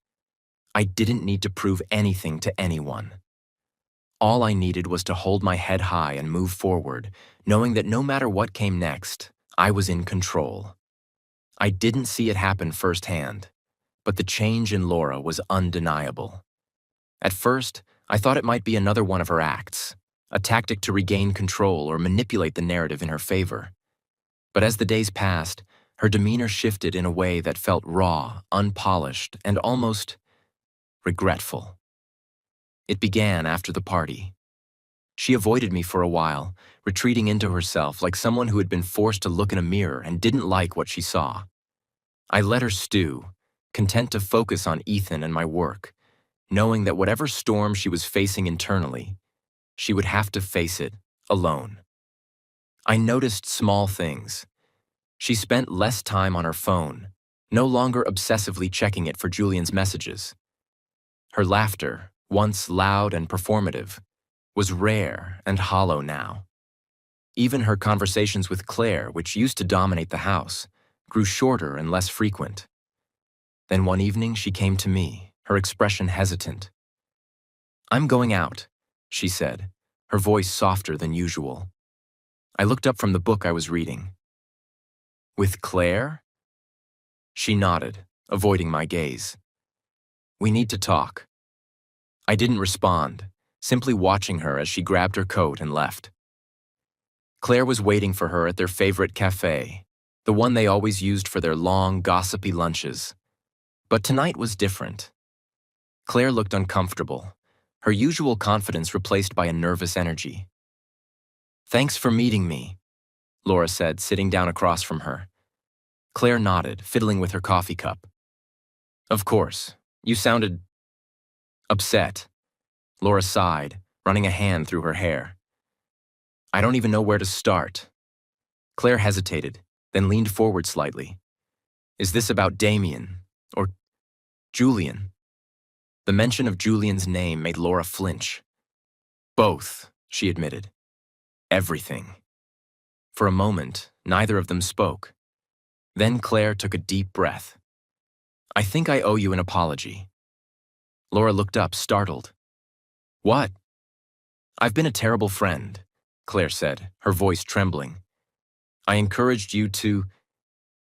A: I didn't need to prove anything to anyone. All I needed was to hold my head high and move forward, knowing that no matter what came next, I was in control. I didn't see it happen firsthand, but the change in Laura was undeniable. At first, I thought it might be another one of her acts, a tactic to regain control or manipulate the narrative in her favor. But as the days passed, her demeanor shifted in a way that felt raw, unpolished, and almost regretful. It began after the party. She avoided me for a while, retreating into herself like someone who had been forced to look in a mirror and didn't like what she saw. I let her stew, content to focus on Ethan and my work, knowing that whatever storm she was facing internally, she would have to face it alone. I noticed small things. She spent less time on her phone, no longer obsessively checking it for Julian's messages. Her laughter, once loud and performative, was rare and hollow now. Even her conversations with Claire, which used to dominate the house, grew shorter and less frequent. Then one evening she came to me, her expression hesitant. "I'm going out," she said, her voice softer than usual. I looked up from the book I was reading. "With Claire?" She nodded, avoiding my gaze. "We need to talk." I didn't respond, simply watching her as she grabbed her coat and left. Claire was waiting for her at their favorite cafe, the one they always used for their long, gossipy lunches. But tonight was different. Claire looked uncomfortable, her usual confidence replaced by a nervous energy. "Thanks for meeting me," Laura said, sitting down across from her. Claire nodded, fiddling with her coffee cup. "Of course. You sounded upset." Laura sighed, running a hand through her hair. "I don't even know where to start." Claire hesitated, then leaned forward slightly. "Is this about Damien? Or Julian?" The mention of Julian's name made Laura flinch. "Both," she admitted. "Everything." For a moment, neither of them spoke. Then Claire took a deep breath. "I think I owe you an apology." Laura looked up, startled. "What?" "I've been a terrible friend," Claire said, her voice trembling. "I encouraged you to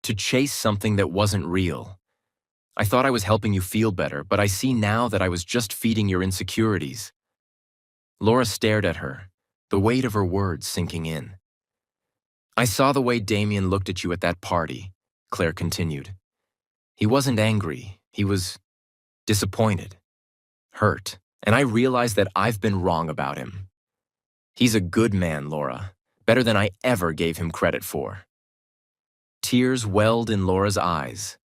A: chase something that wasn't real. I thought I was helping you feel better, but I see now that I was just feeding your insecurities." Laura stared at her, the weight of her words sinking in. "I saw the way Damien looked at you at that party," Claire continued. "He wasn't angry, he was disappointed, hurt, and I realized that I've been wrong about him. He's a good man, Laura, better than I ever gave him credit for." Tears welled in Laura's eyes.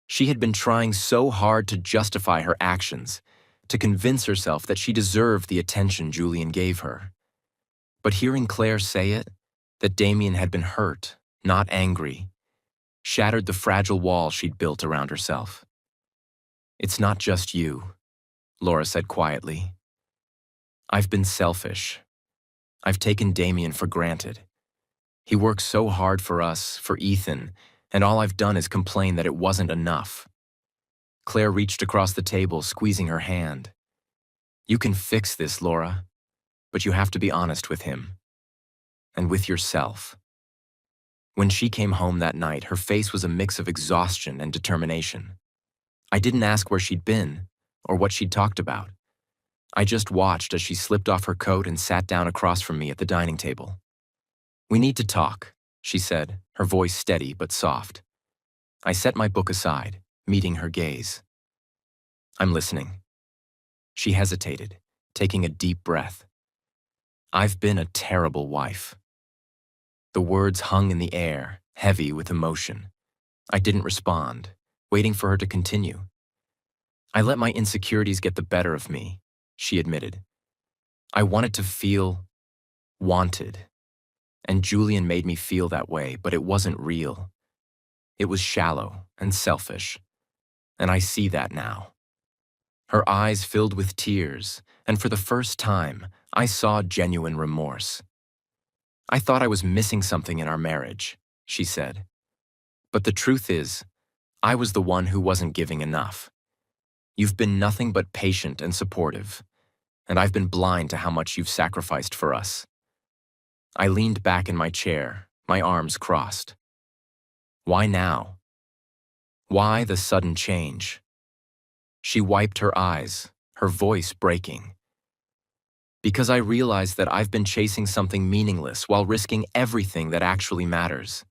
A: She had been trying so hard to justify her actions, to convince herself that she deserved the attention Julian gave her. But hearing Claire say it, that Damien had been hurt, not angry, shattered the fragile wall she'd built around herself. "It's not just you," Laura said quietly. "I've been selfish. I've taken Damien for granted. He worked so hard for us, for Ethan, and all I've done is complain that it wasn't enough." Claire reached across the table, squeezing her hand. "You can fix this, Laura, but you have to be honest with him. And with yourself." When she came home that night, her face was a mix of exhaustion and determination. I didn't ask where she'd been or what she'd talked about. I just watched as she slipped off her coat and sat down across from me at the dining table. "We need to talk," she said, her voice steady but soft. I set my book aside, meeting her gaze. "I'm listening." She hesitated, taking a deep breath. "I've been a terrible wife." The words hung in the air, heavy with emotion. I didn't respond, waiting for her to continue. "I let my insecurities get the better of me," she admitted. "I wanted to feel wanted. And Julian made me feel that way, but it wasn't real. It was shallow and selfish. And I see that now." Her eyes filled with tears, and for the first time, I saw genuine remorse. "I thought I was missing something in our marriage," she said. "But the truth is, I was the one who wasn't giving enough. You've been nothing but patient and supportive, and I've been blind to how much you've sacrificed for us." I leaned back in my chair, my arms crossed. "Why now?" Why the sudden change? She wiped her eyes, her voice breaking. Because I realized that I've been chasing something meaningless while risking everything that actually matters.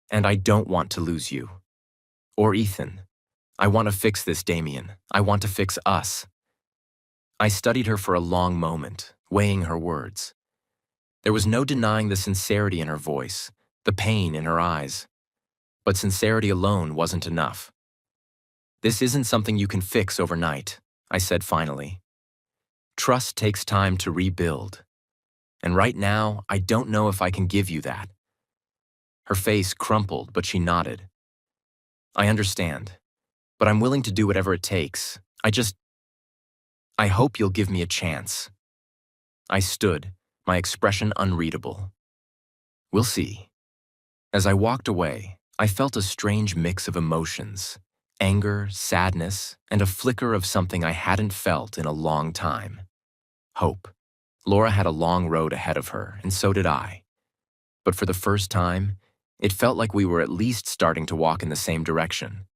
A: And I don't want to lose you. Or Ethan. I want to fix this, Damien. I want to fix us. I studied her for a long moment, weighing her words. There was no denying the sincerity in her voice, the pain in her eyes. But sincerity alone wasn't enough. This isn't something you can fix overnight, I said finally. Trust takes time to rebuild. And right now, I don't know if I can give you that. Her face crumpled, but she nodded. I understand, but I'm willing to do whatever it takes. I hope you'll give me a chance. I stood, my expression unreadable. We'll see. As I walked away, I felt a strange mix of emotions, anger, sadness, and a flicker of something I hadn't felt in a long time. Hope. Laura had a long road ahead of her, and so did I. But for the first time, it felt like we were at least starting to walk in the same direction.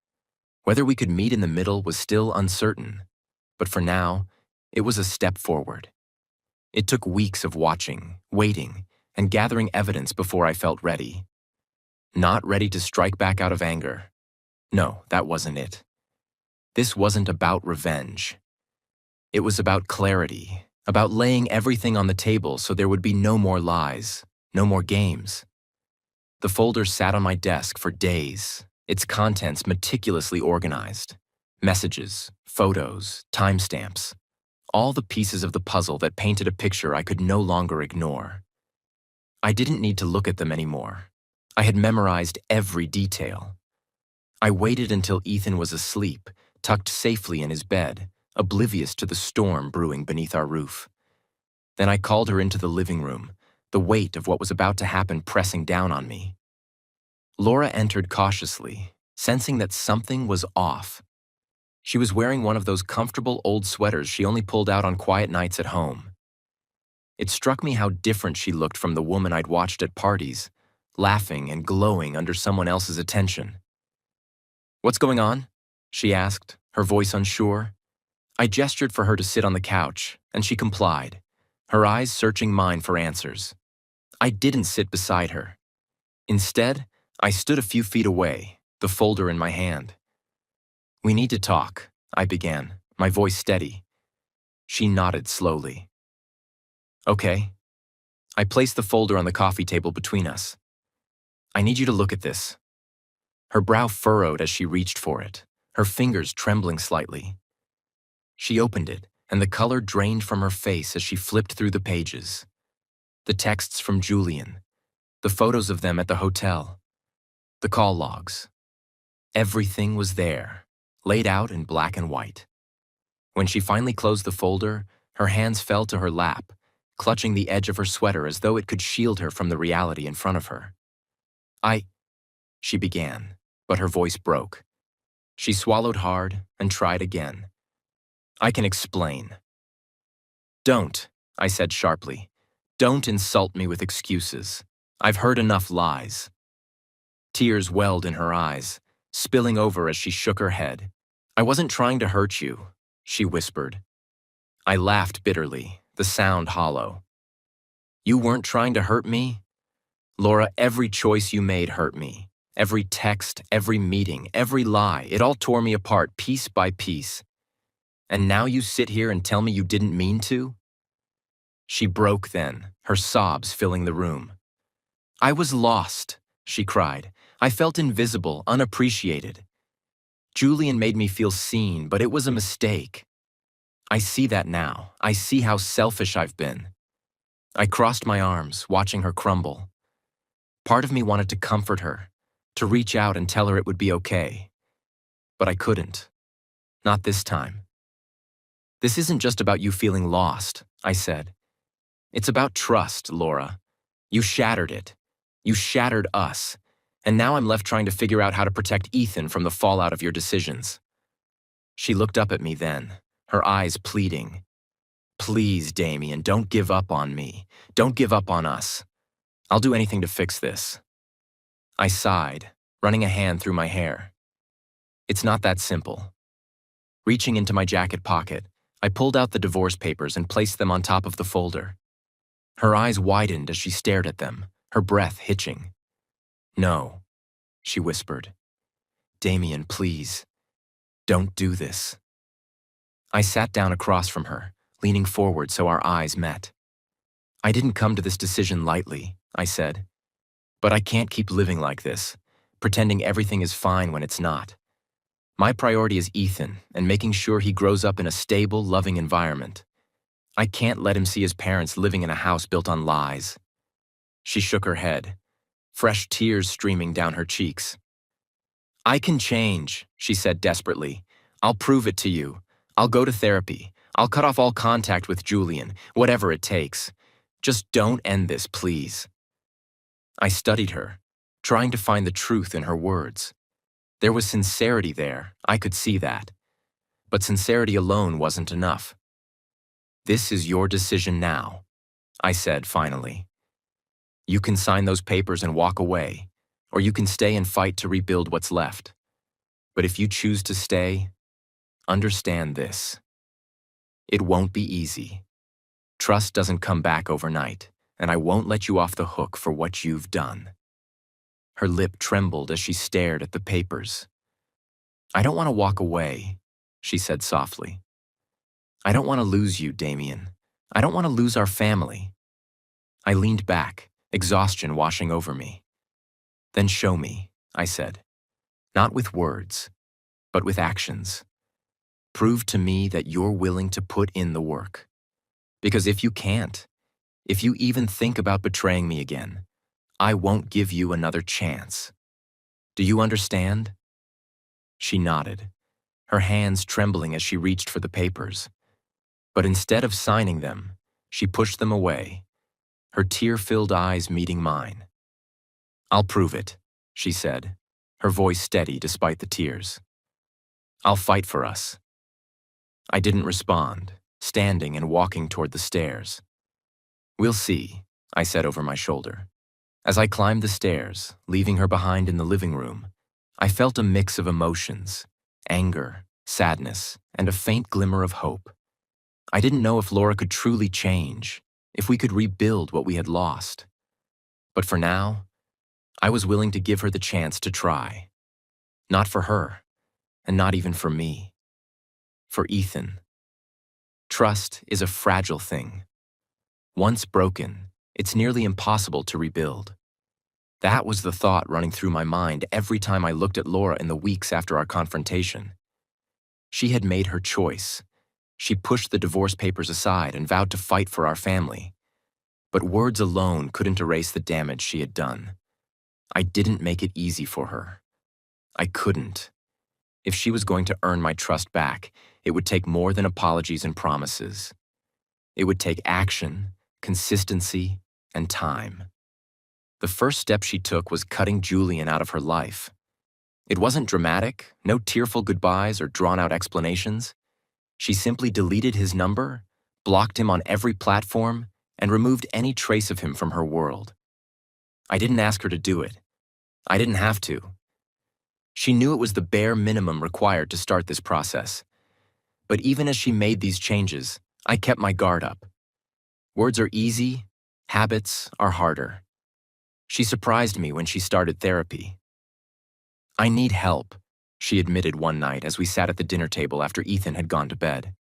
A: Whether we could meet in the middle was still uncertain, but for now, it was a step forward. It took weeks of watching, waiting, and gathering evidence before I felt ready. Not ready to strike back out of anger. No, that wasn't it. This wasn't about revenge. It was about clarity, about laying everything on the table so there would be no more lies, no more games. The folder sat on my desk for days, its contents meticulously organized. Messages, photos, timestamps. All the pieces of the puzzle that painted a picture I could no longer ignore. I didn't need to look at them anymore. I had memorized every detail. I waited until Ethan was asleep, tucked safely in his bed, oblivious to the storm brewing beneath our roof. Then I called her into the living room, the weight of what was about to happen pressing down on me. Laura entered cautiously, sensing that something was off. She was wearing one of those comfortable old sweaters she only pulled out on quiet nights at home. It struck me how different she looked from the woman I'd watched at parties, laughing and glowing under someone else's attention. "What's going on?" she asked, her voice unsure. I gestured for her to sit on the couch, and she complied, her eyes searching mine for answers. I didn't sit beside her. Instead, I stood a few feet away, the folder in my hand. "We need to talk," I began, my voice steady. She nodded slowly. "Okay." I placed the folder on the coffee table between us. "I need you to look at this." Her brow furrowed as she reached for it, her fingers trembling slightly. She opened it, and the color drained from her face as she flipped through the pages. The texts from Julian, the photos of them at the hotel, the call logs. Everything was there, laid out in black and white. When she finally closed the folder, her hands fell to her lap, clutching the edge of her sweater as though it could shield her from the reality in front of her. She began, but her voice broke. She swallowed hard and tried again. "I can explain." "Don't," I said sharply. "Don't insult me with excuses. I've heard enough lies." Tears welled in her eyes, spilling over as she shook her head. "I wasn't trying to hurt you," she whispered. I laughed bitterly, the sound hollow. "You weren't trying to hurt me? Laura, every choice you made hurt me. Every text, every meeting, every lie, it all tore me apart piece by piece. And now you sit here and tell me you didn't mean to?" She broke then, her sobs filling the room. "I was lost," she cried. "I felt invisible, unappreciated. Julian made me feel seen, but it was a mistake. I see that now. I see how selfish I've been." I crossed my arms, watching her crumble. Part of me wanted to comfort her, to reach out and tell her it would be okay. But I couldn't. Not this time. "This isn't just about you feeling lost," I said. "It's about trust, Laura. You shattered it. You shattered us. And now I'm left trying to figure out how to protect Ethan from the fallout of your decisions." She looked up at me then, her eyes pleading. "Please, Damien, don't give up on me. Don't give up on us. I'll do anything to fix this." I sighed, running a hand through my hair. It's not that simple. Reaching into my jacket pocket, I pulled out the divorce papers and placed them on top of the folder. Her eyes widened as she stared at them, her breath hitching. "No," she whispered. "Damien, please, don't do this." I sat down across from her, leaning forward so our eyes met. "I didn't come to this decision lightly," I said. "But I can't keep living like this, pretending everything is fine when it's not. My priority is Ethan and making sure he grows up in a stable, loving environment. I can't let him see his parents living in a house built on lies." She shook her head, fresh tears streaming down her cheeks. "I can change," she said desperately. "I'll prove it to you. I'll go to therapy. I'll cut off all contact with Julian, whatever it takes. Just don't end this, please." I studied her, trying to find the truth in her words. There was sincerity there, I could see that. But sincerity alone wasn't enough. "This is your decision now," I said finally. "You can sign those papers and walk away, or you can stay and fight to rebuild what's left. But if you choose to stay, understand this. It won't be easy. Trust doesn't come back overnight, and I won't let you off the hook for what you've done." Her lip trembled as she stared at the papers. "I don't want to walk away," she said softly. "I don't want to lose you, Damien. I don't want to lose our family." I leaned back, exhaustion washing over me. "Then show me," I said. "Not with words, but with actions. Prove to me that you're willing to put in the work. Because if you can't, if you even think about betraying me again, I won't give you another chance. Do you understand?" She nodded, her hands trembling as she reached for the papers. But instead of signing them, she pushed them away, her tear-filled eyes meeting mine. "I'll prove it," she said, her voice steady despite the tears. "I'll fight for us." I didn't respond, standing and walking toward the stairs. "We'll see," I said over my shoulder. As I climbed the stairs, leaving her behind in the living room, I felt a mix of emotions: anger, sadness, and a faint glimmer of hope. I didn't know if Laura could truly change, if we could rebuild what we had lost. But for now, I was willing to give her the chance to try. Not for her, and not even for me. For Ethan. Trust is a fragile thing. Once broken, it's nearly impossible to rebuild. That was the thought running through my mind every time I looked at Laura in the weeks after our confrontation. She had made her choice. She pushed the divorce papers aside and vowed to fight for our family. But words alone couldn't erase the damage she had done. I didn't make it easy for her. I couldn't. If she was going to earn my trust back, it would take more than apologies and promises. It would take action, consistency, and time. The first step she took was cutting Julian out of her life. It wasn't dramatic, no tearful goodbyes or drawn-out explanations. She simply deleted his number, blocked him on every platform, and removed any trace of him from her world. I didn't ask her to do it. I didn't have to. She knew it was the bare minimum required to start this process. But even as she made these changes, I kept my guard up. Words are easy, habits are harder. She surprised me when she started therapy. "I need help," she admitted one night as we sat at the dinner table after Ethan had gone to bed.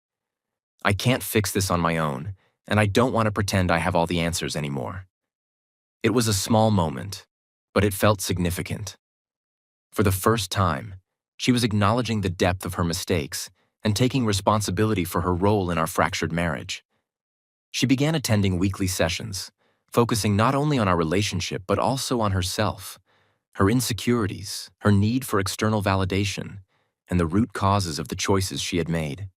A: "I can't fix this on my own, and I don't want to pretend I have all the answers anymore." It was a small moment, but it felt significant. For the first time, she was acknowledging the depth of her mistakes and taking responsibility for her role in our fractured marriage. She began attending weekly sessions, focusing not only on our relationship but also on herself, her insecurities, her need for external validation, and the root causes of the choices she had made.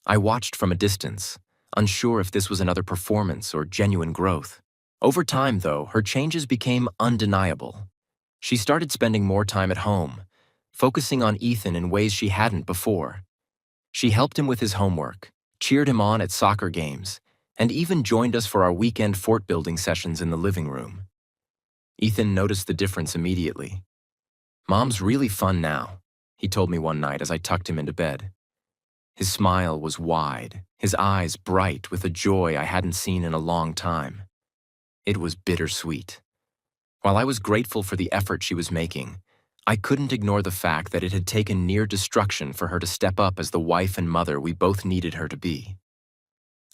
A: I watched from a distance, unsure if this was another performance or genuine growth. Over time, though, her changes became undeniable. She started spending more time at home, focusing on Ethan in ways she hadn't before. She helped him with his homework, cheered him on at soccer games, and even joined us for our weekend fort-building sessions in the living room. Ethan noticed the difference immediately. "Mom's really fun now," he told me one night as I tucked him into bed. His smile was wide, his eyes bright with a joy I hadn't seen in a long time. It was bittersweet. While I was grateful for the effort she was making, I couldn't ignore the fact that it had taken near destruction for her to step up as the wife and mother we both needed her to be.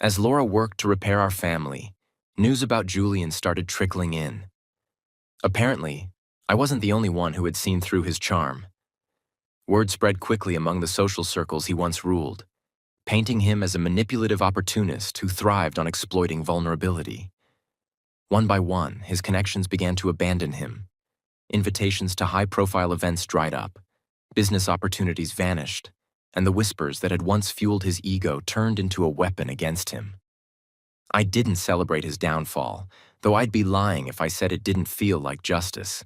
A: As Laura worked to repair our family, news about Julian started trickling in. Apparently, I wasn't the only one who had seen through his charm. Word spread quickly among the social circles he once ruled, painting him as a manipulative opportunist who thrived on exploiting vulnerability. One by one, his connections began to abandon him. Invitations to high-profile events dried up, business opportunities vanished, and the whispers that had once fueled his ego turned into a weapon against him. I didn't celebrate his downfall, though I'd be lying if I said it didn't feel like justice.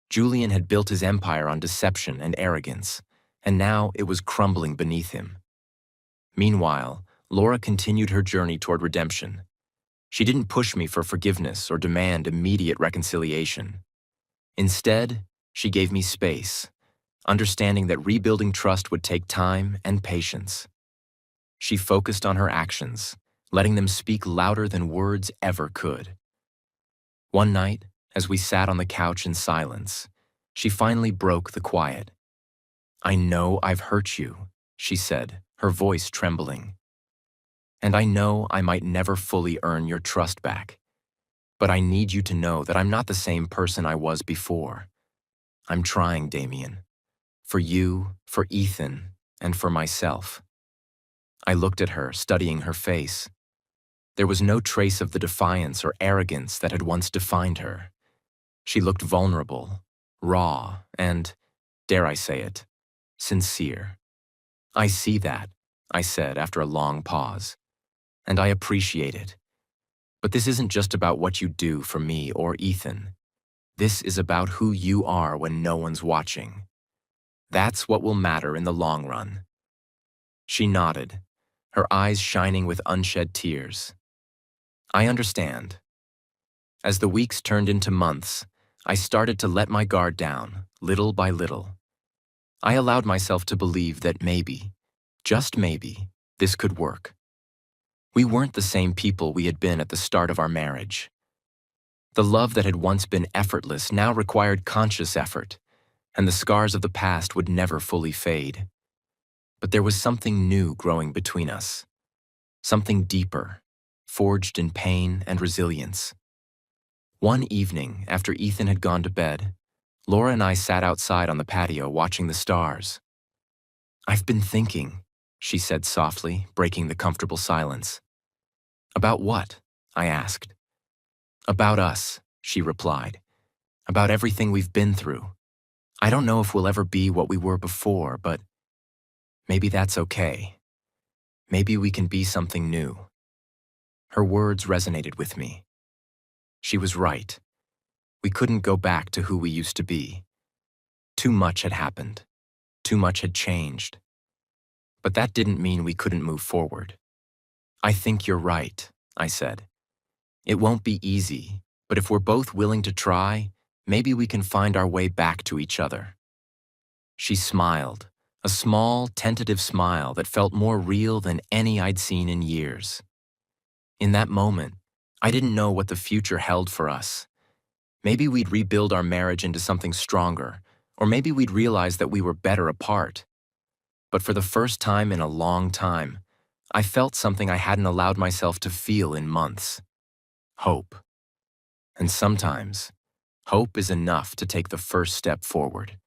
A: Julian had built his empire on deception and arrogance, and now it was crumbling beneath him. Meanwhile, Laura continued her journey toward redemption. She didn't push me for forgiveness or demand immediate reconciliation. Instead, she gave me space, understanding that rebuilding trust would take time and patience. She focused on her actions, letting them speak louder than words ever could. One night, as we sat on the couch in silence, she finally broke the quiet. "I know I've hurt you," she said, her voice trembling. "And I know I might never fully earn your trust back. But I need you to know that I'm not the same person I was before. I'm trying, Damien. For you, for Ethan, and for myself." I looked at her, studying her face. There was no trace of the defiance or arrogance that had once defined her. She looked vulnerable, raw, and, dare I say it, sincere. "I see that," I said after a long pause, "and I appreciate it. But this isn't just about what you do for me or Ethan. This is about who you are when no one's watching. That's what will matter in the long run." She nodded, her eyes shining with unshed tears. "I understand." As the weeks turned into months, I started to let my guard down, little by little. I allowed myself to believe that maybe, just maybe, this could work. We weren't the same people we had been at the start of our marriage. The love that had once been effortless now required conscious effort, and the scars of the past would never fully fade. But there was something new growing between us, something deeper, forged in pain and resilience. One evening, after Ethan had gone to bed, Laura and I sat outside on the patio watching the stars. "I've been thinking," she said softly, breaking the comfortable silence. "About what?" I asked. "About us," she replied. "About everything we've been through. I don't know if we'll ever be what we were before, but maybe that's okay. Maybe we can be something new." Her words resonated with me. She was right. We couldn't go back to who we used to be. Too much had happened. Too much had changed. But that didn't mean we couldn't move forward. "I think you're right," I said. "It won't be easy, but if we're both willing to try, maybe we can find our way back to each other." She smiled, a small, tentative smile that felt more real than any I'd seen in years. In that moment, I didn't know what the future held for us. Maybe we'd rebuild our marriage into something stronger, or maybe we'd realize that we were better apart. But for the first time in a long time, I felt something I hadn't allowed myself to feel in months. Hope. And sometimes, hope is enough to take the first step forward.